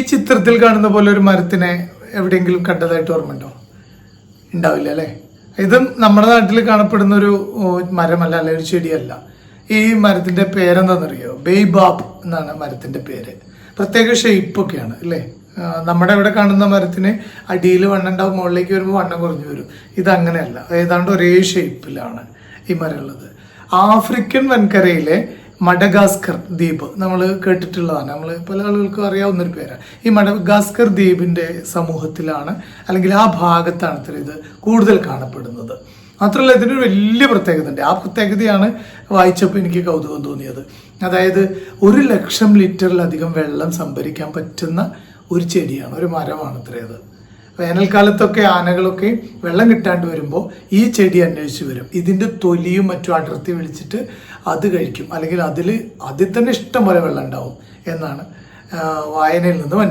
ചിത്രത്തിൽ കാണുന്ന പോലെ ഒരു മരത്തിനെ എവിടെയെങ്കിലും കണ്ടതായിട്ട് ഓർമ്മയുണ്ടോ? ഉണ്ടാവില്ല അല്ലേ? ഇതും നമ്മുടെ നാട്ടിൽ കാണപ്പെടുന്ന ഒരു മരമല്ല, അല്ലെ ഒരു ചെടിയല്ല. ഈ മരത്തിന്റെ പേരെന്താണെന്നറിയോ? ബെയ്ബാബ് എന്നാണ് മരത്തിന്റെ പേര്. പ്രത്യേക ഷേപ്പൊക്കെയാണ് അല്ലേ? നമ്മുടെ ഇവിടെ കാണുന്ന മരത്തിന് അടിയിൽ വണ്ണം ഉണ്ടാവും, മുകളിലേക്ക് വരുമ്പോൾ വണ്ണം കുറഞ്ഞു വരും. ഇതങ്ങനെയല്ല, ഏതാണ്ട് ഒരേ ഷേപ്പിലാണ് ഈ മരം ഉള്ളത്. ആഫ്രിക്കൻ വൻകരയിലെ മഡഗാസ്കർ ദ്വീപ് നമ്മൾ കേട്ടിട്ടുള്ളതാണ്. നമ്മൾ പല ആളുകൾക്കും അറിയാവുന്നൊരു പേരാണ്. ഈ മഡഗാസ്കർ ദ്വീപിന്റെ സമൂഹത്തിലാണ്, അല്ലെങ്കിൽ ആ ഭാഗത്താണ് ഇത് കൂടുതൽ കാണപ്പെടുന്നത്. മാത്രമല്ല ഇതിനൊരു വലിയ പ്രത്യേകത ഉണ്ട്. ആ പ്രത്യേകതയാണ് വായിച്ചപ്പോൾ എനിക്ക് കൗതുകം തോന്നിയത്. അതായത് 100,000 ലിറ്ററിലധികം വെള്ളം സംഭരിക്കാൻ പറ്റുന്ന ഒരു ചെടിയാണ്, ഒരു മരമാണ് അത്. വേനൽക്കാലത്തൊക്കെ ആനകളൊക്കെ വെള്ളം കിട്ടാണ്ട് വരുമ്പോൾ ഈ ചെടി അന്വേഷിച്ച് വരും. ഇതിൻ്റെ തൊലിയും മറ്റും അടർത്തി വിളിച്ചിട്ട് അത് കഴിക്കും, അല്ലെങ്കിൽ അതിൽ തന്നെ ഇഷ്ടം പോലെ വെള്ളം ഉണ്ടാവും എന്നാണ് വായനയിൽ നിന്ന് മനസ്സിലാക്കുന്നത്.